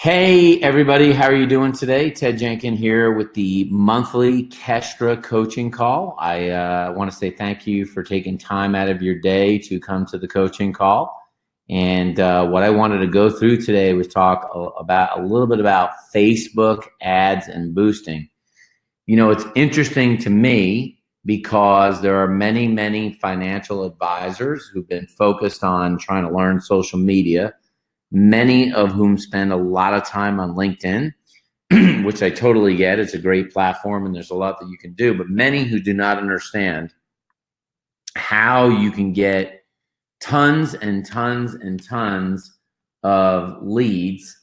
Hey everybody, how are you doing today? Ted Jenkin here with the monthly Kestra coaching call. I want to say thank you for taking time out of your day to come to the coaching call. And what I wanted to go through today was talk about a little bit about Facebook ads and boosting. You know, it's interesting to me because there are many financial advisors who've been focused on trying to learn social media, many of whom spend a lot of time on LinkedIn, which I totally get. It's a great platform and there's a lot that you can do, but many who do not understand how you can get tons and tons of leads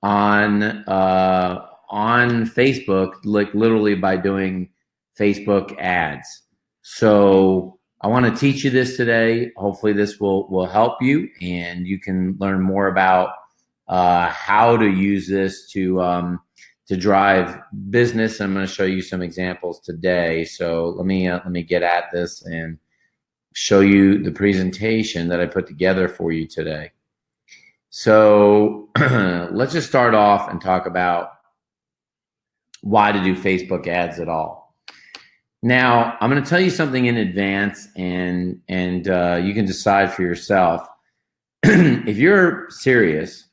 on Facebook, like literally by doing Facebook ads. So I want to teach you this today. Hopefully this will help you and you can learn more about how to use this to drive business. I'm going to show you some examples today. So let me get at this and show you the presentation that I put together for you today. So let's just start off and talk about why to do Facebook ads at all. Now, I'm going to tell you something in advance and you can decide for yourself. If you're serious,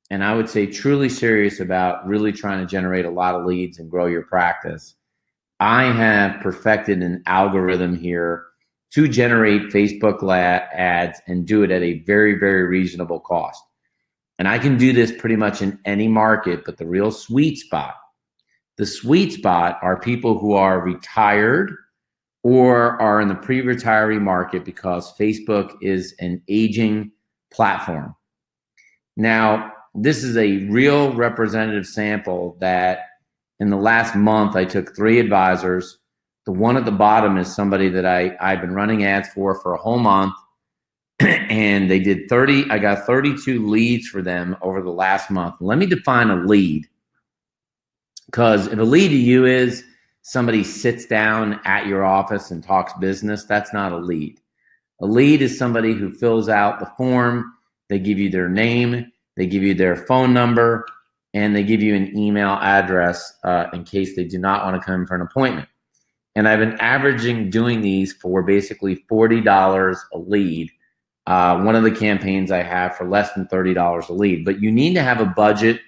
and I would say truly serious about really trying to generate a lot of leads and grow your practice, I have perfected an algorithm here to generate Facebook ads and do it at a very reasonable cost. And I can do this pretty much in any market, but the real sweet spot are people who are retired or are in the pre-retiree market because Facebook is an aging platform. Now, this is a real representative sample that in the last month, I took 3 advisors. The one at the bottom is somebody that I've been running ads for a whole month. And they did I got 32 leads for them over the last month. Let me define a lead. Because if a lead to you is somebody sits down at your office and talks business, that's not a lead. A lead is somebody who fills out the form, they give you their name, they give you their phone number, and they give you an email address in case they do not want to come for an appointment. And I've been averaging doing these for basically $40 a lead. One of the campaigns I have for less than $30 a lead. But you need to have a budget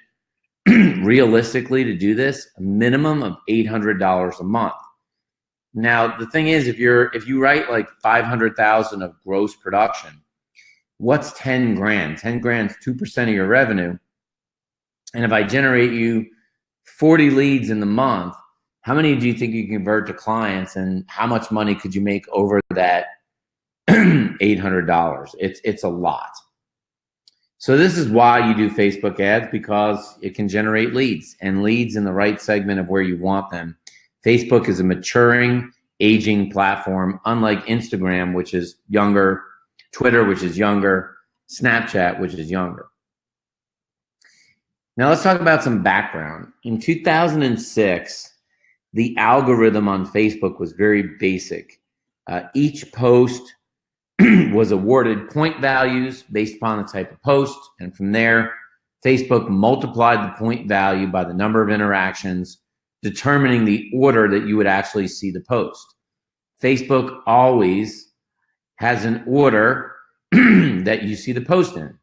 realistically to do this, a minimum of $800 a month. Now, the thing is, if you write like 500,000 of gross production, what's 10 grand? 10 grand is 2% of your revenue. And if I generate you 40 leads in the month, how many do you think you can convert to clients and how much money could you make over that $800? It's a lot. So this is why you do Facebook ads, because it can generate leads and leads in the right segment of where you want them. Facebook is a maturing, aging platform, unlike Instagram, which is younger, Twitter, which is younger, Snapchat, which is younger. Now let's talk about some background. In 2006, the algorithm on Facebook was very basic. Each post was awarded point values based upon the type of post. And from there, Facebook multiplied the point value by the number of interactions, determining the order that you would actually see the post. Facebook always has an order that you see the post in.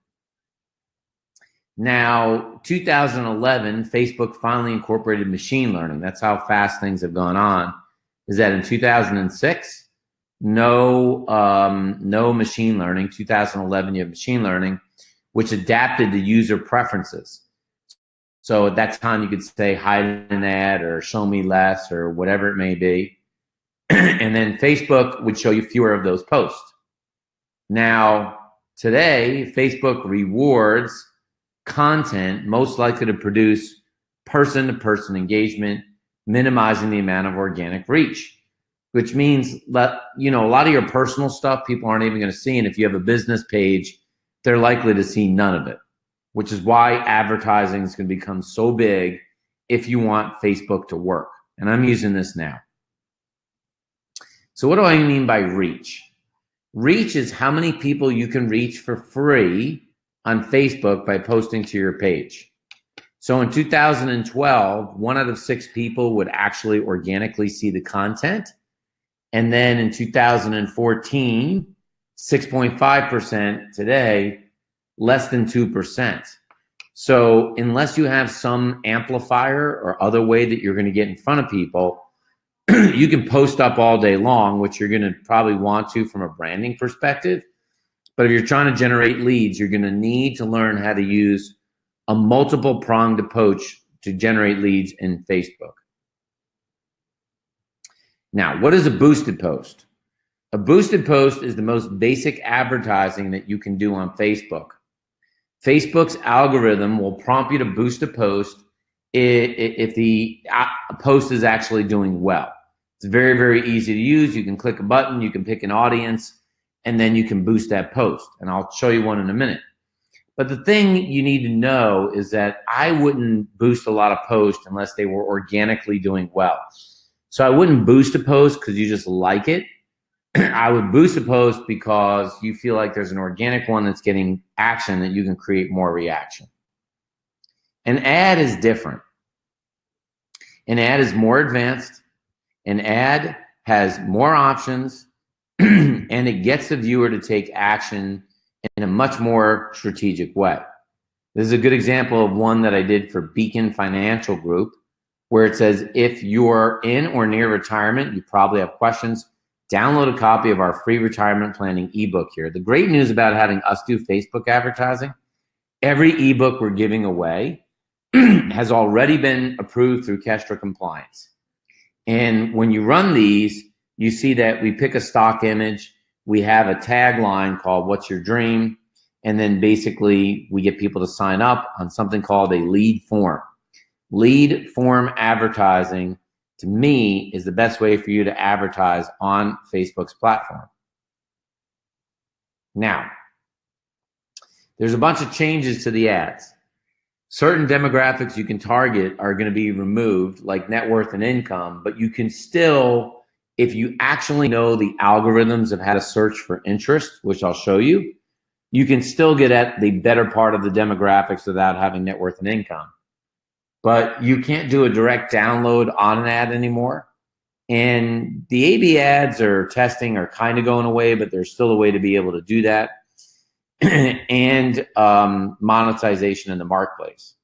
Now, 2011, Facebook finally incorporated machine learning. That's how fast things have gone on. Is that in 2006? No machine learning. 2011, you have machine learning, which adapted to user preferences. So at that time, you could say hide an ad or show me less or whatever it may be. And then Facebook would show you fewer of those posts. Now, today, Facebook rewards content most likely to produce person-to-person engagement, minimizing the amount of organic reach. Which means that, you know, a lot of your personal stuff people aren't even going to see. And if you have a business page, they're likely to see none of it, which is why advertising is going to become so big if you want Facebook to work. And I'm using this now. So what do I mean by reach? Reach is how many people you can reach for free on Facebook by posting to your page. So in 2012, 1 out of 6 people would actually organically see the content. And then in 2014, 6.5%. Today, less than 2%. So unless you have some amplifier or other way that you're going to get in front of people, you can post up all day long, which you're going to probably want to from a branding perspective. But if you're trying to generate leads, you're going to need to learn how to use a multiple pronged approach to generate leads in Facebook. Now, what is a boosted post? A boosted post is the most basic advertising that you can do on Facebook. Facebook's algorithm will prompt you to boost a post if the post is actually doing well. It's very, very easy to use. You can click a button, you can pick an audience, and then you can boost that post. And I'll show you one in a minute. But the thing you need to know is that I wouldn't boost a lot of posts unless they were organically doing well. So I wouldn't boost a post because you just like it. I would boost a post because you feel like there's an organic one that's getting action that you can create more reaction. An ad is different. An ad is more advanced. An ad has more options and it gets the viewer to take action in a much more strategic way. This is a good example of one that I did for Beacon Financial Group, where it says, if you're in or near retirement, you probably have questions, download a copy of our free retirement planning ebook here. The great news about having us do Facebook advertising, every ebook we're giving away has already been approved through Kestra compliance. And when you run these, you see that we pick a stock image, we have a tagline called "What's Your Dream?" And then basically we get people to sign up on something called a lead form. Lead form advertising, to me, is the best way for you to advertise on Facebook's platform. Now, there's a bunch of changes to the ads. Certain demographics you can target are going to be removed, like net worth and income, but you can still, if you actually know the algorithms of how to search for interest, which I'll show you, you can still get at the better part of the demographics without having net worth and income. But you can't do a direct download on an ad anymore. And the A/B ads or testing are kind of going away, but there's still a way to be able to do that. And monetization in the marketplace.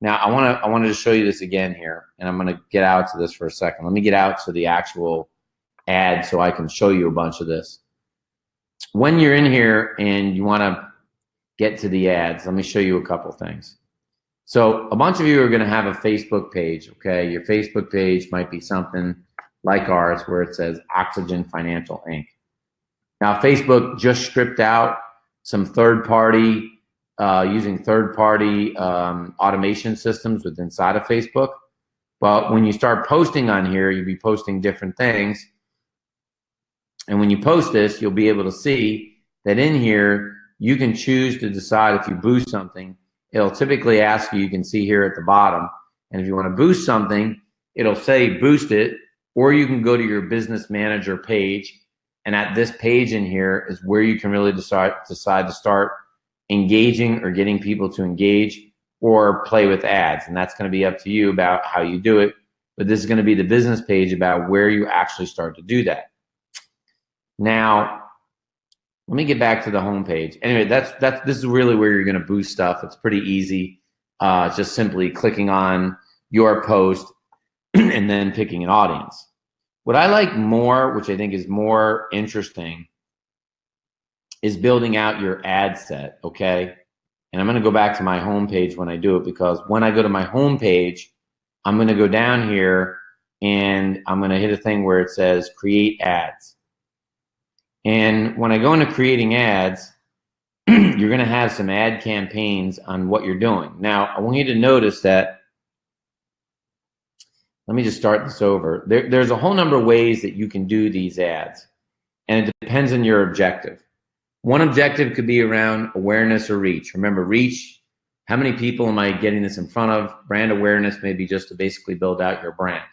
Now, I wanted to show you this again here, and I'm going to get out to this for a second. Let me get out to the actual ad so I can show you a bunch of this. When you're in here and you want to get to the ads, let me show you a couple things. So a bunch of you are going to have a Facebook page, okay? Your Facebook page might be something like ours where it says Oxygen Financial Inc. Now, Facebook just stripped out some third-party, using third-party automation systems within inside of Facebook. But when you start posting on here, you'll be posting different things. And when you post this, you'll be able to see that in here, you can choose to decide if you boost something. It'll typically ask you can see here at the bottom. And if you want to boost something, it'll say boost it, or you can go to your business manager page. And at this page in here is where you can really decide to start engaging or getting people to engage or play with ads. And that's going to be up to you about how you do it. But this is going to be the business page about where you actually start to do that. Now, let me get back to the home page. Anyway, this is really where you're going to boost stuff. It's pretty easy. Just simply clicking on your post and then picking an audience. What I like more, which I think is more interesting, is building out your ad set, okay? And I'm going to go back to my home page when I do it, because when I go to my home page, I'm going to go down here and I'm going to hit a thing where it says create ads. And when I go into creating ads, you're going to have some ad campaigns on what you're doing. Now, I want you to notice that, let me just start this over. There's a whole number of ways that you can do these ads, and it depends on your objective. One objective could be around awareness or reach. Remember, reach, how many people am I getting this in front of? Brand awareness may be just to basically build out your brand.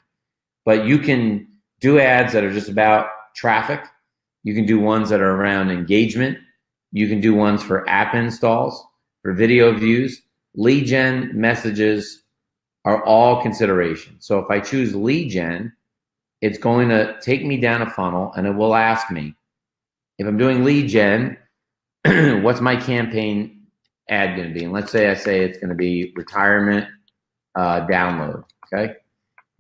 But you can do ads that are just about traffic. You can do ones that are around engagement. You can do ones for app installs, for video views, lead gen, messages are all consideration. So if I choose lead gen, it's going to take me down a funnel and it will ask me, if I'm doing lead gen, what's my campaign ad going to be? And let's say I say it's going to be retirement download, okay?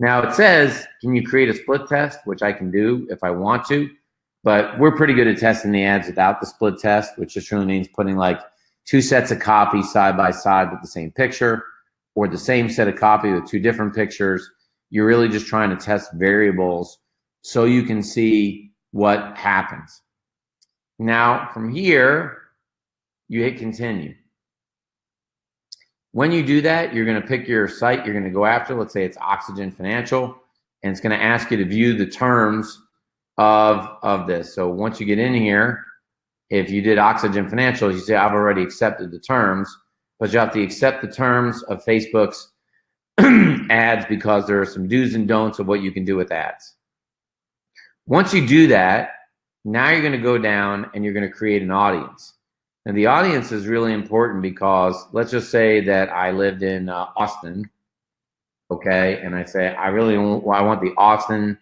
Now it says, can you create a split test, which I can do if I want to, but we're pretty good at testing the ads without the split test, which just really means putting like 2 sets of copy side by side with the same picture, or the same set of copy with 2 different pictures. You're really just trying to test variables so you can see what happens. Now from here, you hit continue. When you do that, you're going to pick your site you're going to go after. Let's say it's Oxygen Financial, and it's going to ask you to view the terms of this. So once you get in here, if you did Oxygen Financial, you say, I've already accepted the terms, but you have to accept the terms of Facebook's ads because there are some do's and don'ts of what you can do with ads. Once you do that, now you're going to go down and you're going to create an audience. And the audience is really important because let's just say that I lived in Austin, okay, and I say I want the Austin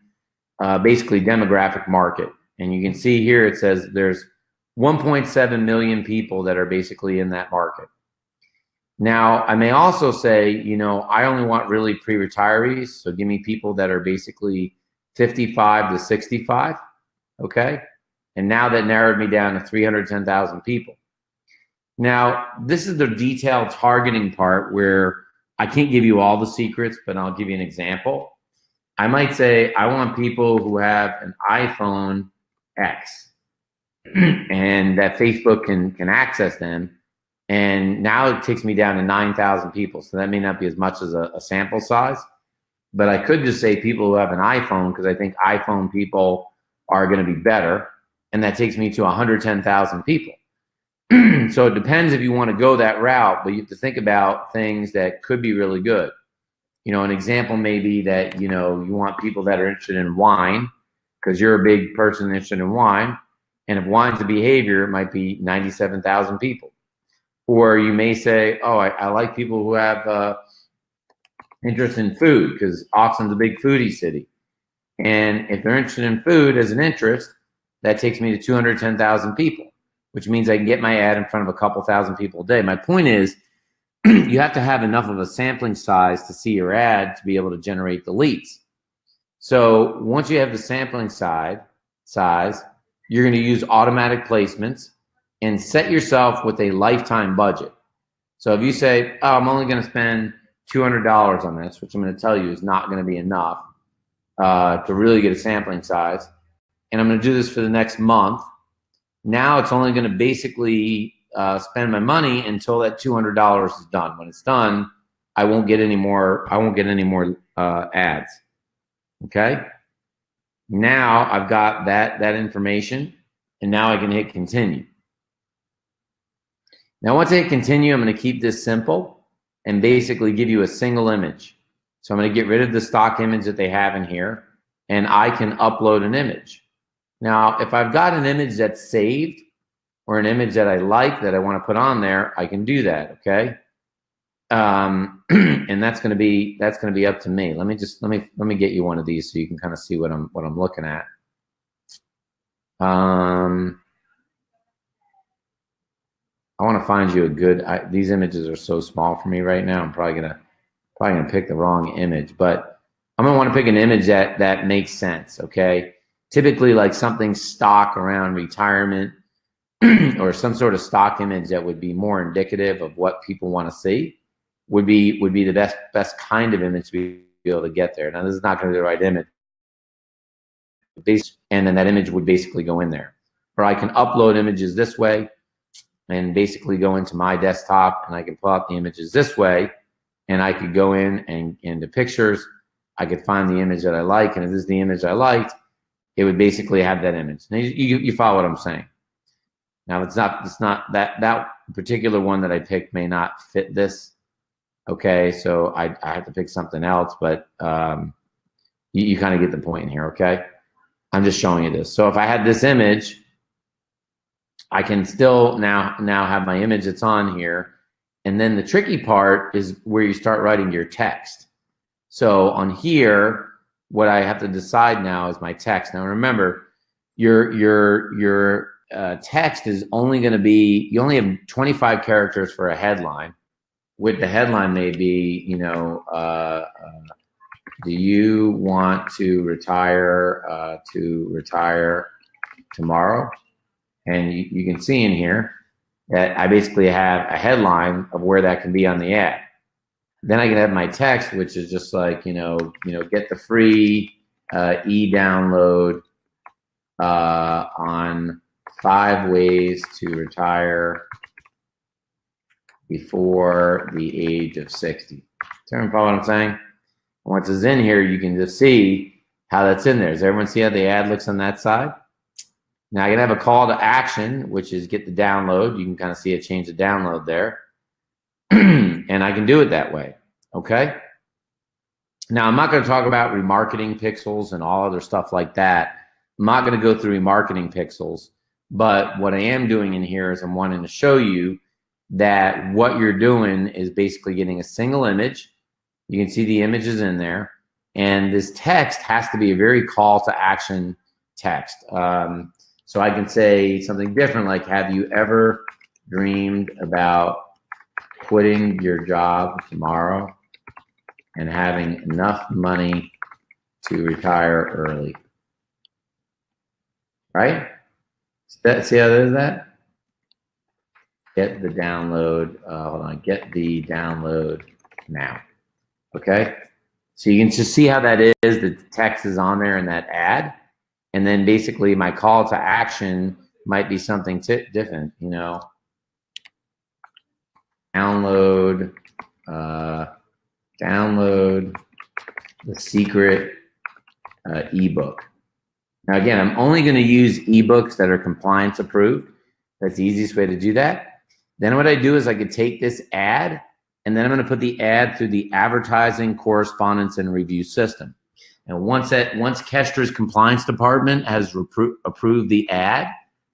basically demographic market. And you can see here it says there's 1.7 million people that are basically in that market. Now, I may also say, you know, I only want really pre-retirees, so give me people that are basically 55 to 65, okay? And now that narrowed me down to 310,000 people. Now, this is the detailed targeting part where I can't give you all the secrets, but I'll give you an example. I might say I want people who have an iPhone X and that Facebook can access them. And now it takes me down to 9,000 people. So that may not be as much as a sample size, but I could just say people who have an iPhone because I think iPhone people are going to be better. And that takes me to 110,000 people. So it depends if you want to go that route, but you have to think about things that could be really good. You know, an example may be that, you know, you want people that are interested in wine because you're a big person interested in wine. And if wine's a behavior, it might be 97,000 people. Or you may say, oh, I like people who have interest in food because Austin's a big foodie city. And if they're interested in food as an interest, that takes me to 210,000 people, which means I can get my ad in front of a couple thousand people a day. My point is, you have to have enough of a sampling size to see your ad to be able to generate the leads. So once you have the sampling size, you're going to use automatic placements and set yourself with a lifetime budget. So if you say, oh, I'm only going to spend $200 on this, which I'm going to tell you is not going to be enough to really get a sampling size, and I'm going to do this for the next month, now it's only going to basically spend my money until that $200 is done. When it's done, I won't get any more. I won't get any more ads. Okay. Now I've got that information, and now I can hit continue. Now once I hit continue, I'm going to keep this simple and basically give you a single image. So I'm going to get rid of the stock image that they have in here, and I can upload an image. Now, if I've got an image that's saved or an image that I like that I want to put on there, I can do that, okay? And that's going to be up to me. Let me get you one of these so you can kind of see what I'm looking at. I want to find you a good. These images are so small for me right now. I'm probably gonna pick the wrong image, but I'm gonna want to pick an image that makes sense, okay? Typically, like something stock around retirement or some sort of stock image that would be more indicative of what people want to see would be the best kind of image to be able to get there. Now, this is not going to be the right image, and then that image would basically go in there. Or I can upload images this way and basically go into my desktop, and I can pull out the images this way, and I could go in and into pictures. I could find the image that I like, and if this is the image I liked, it would basically have that image. Now, you follow what I'm saying. Now it's not that particular one that I picked may not fit this. Okay, so I have to pick something else, but you kind of get the point here, okay? I'm just showing you this. So if I had this image, I can still now have my image that's on here, And then the tricky part is where you start writing your text. So on here, what I have to decide now is my text. Now remember, your text is only going to be, you only have 25 characters for a headline. With the headline may be, you know, do you want to retire tomorrow? And you can see in here that I basically have a headline of where that can be on the ad. Then I can have my text, which is just like, get the free e-download on 5 ways to retire before the age of 60. Do you follow what I'm saying? Once it's in here, you can just see how that's in there. Does everyone see how the ad looks on that side? Now I can have a call to action, which is get the download. You can kind of see it change the download there. And I can do it that way, okay? Now I'm not going to talk about remarketing pixels and all other stuff like that. I'm not going to go through remarketing pixels, but what I am doing in here is I'm wanting to show you that what you're doing is basically getting a single image. You can see the images in there, and this text has to be a very call to action text. So I can say something different, like, have you ever dreamed about quitting your job tomorrow and having enough money to retire early? Right? See how there's that? Get the download, hold on, get the download now. Okay? So you can just see how that is. The text is on there in that ad. And then basically my call to action might be something different, download the secret ebook. Now again, I'm only going to use ebooks that are compliance approved. That's the easiest way to do that. Then what I do is I could take this ad, and then I'm going to put the ad through the advertising correspondence and review system. And once Kestra's compliance department has approved the ad,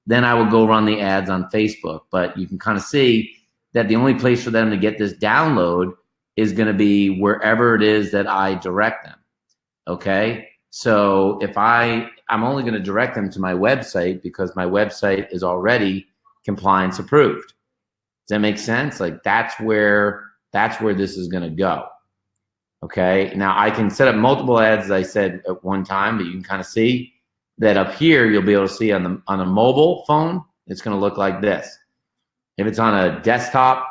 then I will go run the ads on Facebook. But you can kind of see that the only place for them to get this download is going to be wherever it is that I direct them. Okay? So if I'm only going to direct them to my website because my website is already compliance approved. Does that make sense? Like that's where this is going to go. Okay. Now I can set up multiple ads, as I said, at one time, but you can kind of see that up here, you'll be able to see on a mobile phone, it's going to look like this. If it's on a desktop,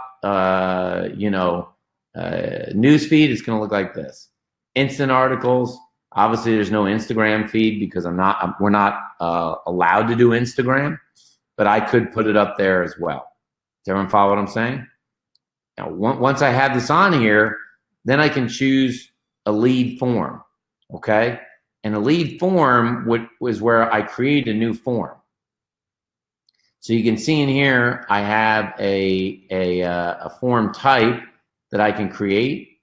news feed, it's going to look like this. Instant articles. Obviously, there's no Instagram feed because we're not allowed to do Instagram, but I could put it up there as well. Does everyone follow what I'm saying? Now, once I have this on here, then I can choose a lead form, okay? And a lead form was where I create a new form. So you can see in here, I have a form type that I can create,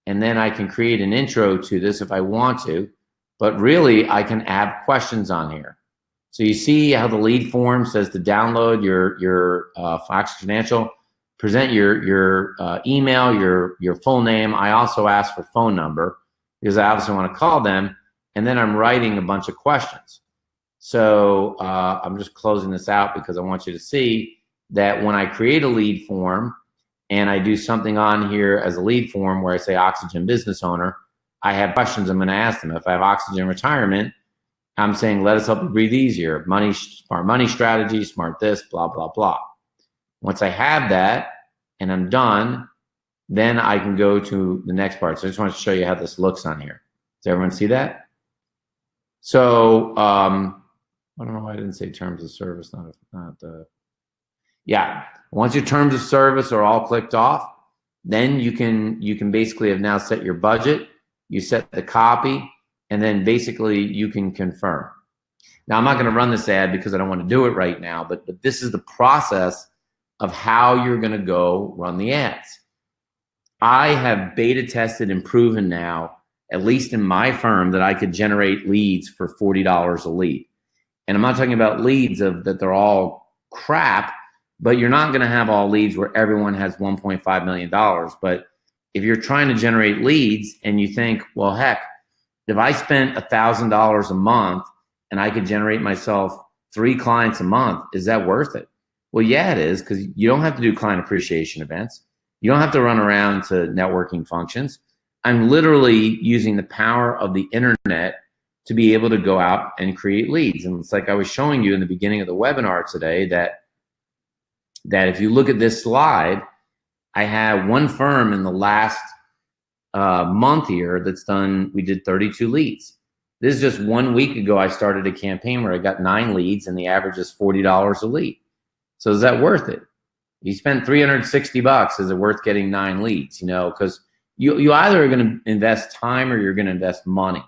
and then I can create an intro to this if I want to, but really I can add questions on here. So you see how the lead form says to download your Fox Financial, present your email, your full name. I also ask for phone number because I obviously want to call them, and then I'm writing a bunch of questions. So I'm just closing this out because I want you to see that when I create a lead form and I do something on here as a lead form where I say Oxygen Business Owner, I have questions I'm going to ask them. If I have Oxygen Retirement, I'm saying, let us help you breathe easier. Smart money strategy, smart this, blah, blah, blah. Once I have that and I'm done, then I can go to the next part. So I just want to show you how this looks on here. Does everyone see that? So I don't know why I didn't say terms of service. Yeah. Once your terms of service are all clicked off, then you can basically have now set your budget. You set the copy, and then basically you can confirm. Now I'm not going to run this ad because I don't want to do it right now, but this is the process of how you're going to go run the ads. I have beta tested and proven now, at least in my firm, that I could generate leads for $40 a lead. And I'm not talking about leads that they're all crap, but you're not going to have all leads where everyone has $1.5 million. But if you're trying to generate leads and you think, well, heck, if I spent $1,000 a month and I could generate myself 3 clients a month, is that worth it? Well, yeah, it is, because you don't have to do client appreciation events. You don't have to run around to networking functions. I'm literally using the power of the internet to be able to go out and create leads. And it's like I was showing you in the beginning of the webinar today that if you look at this slide, I have one firm in the last month here that's done, we did 32 leads. This is just 1 week ago, I started a campaign where I got 9 leads and the average is $40 a lead. So is that worth it? You spent $360. Is it worth getting 9 leads? You know, because you either are going to invest time or you're going to invest money.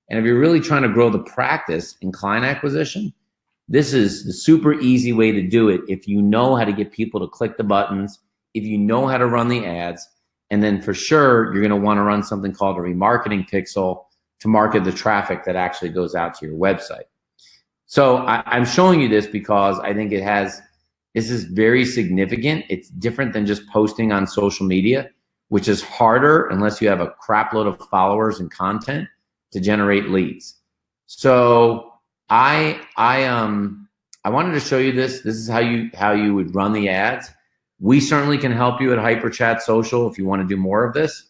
And if you're really trying to grow the practice in client acquisition, this is the super easy way to do it if you know how to get people to click the buttons, if you know how to run the ads, and then for sure, you're going to want to run something called a remarketing pixel to market the traffic that actually goes out to your website. So I'm showing you this because I think this is very significant. It's different than just posting on social media, which is harder unless you have a crap load of followers and content to generate leads. So I wanted to show you this. This is how you would run the ads. We certainly can help you at HyperChat Social if you want to do more of this.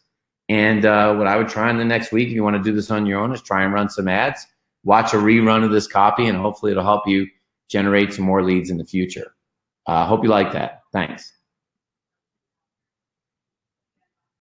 And what I would try in the next week, if you want to do this on your own, is try and run some ads, watch a rerun of this copy, and hopefully it'll help you generate some more leads in the future. Hope you like that. Thanks.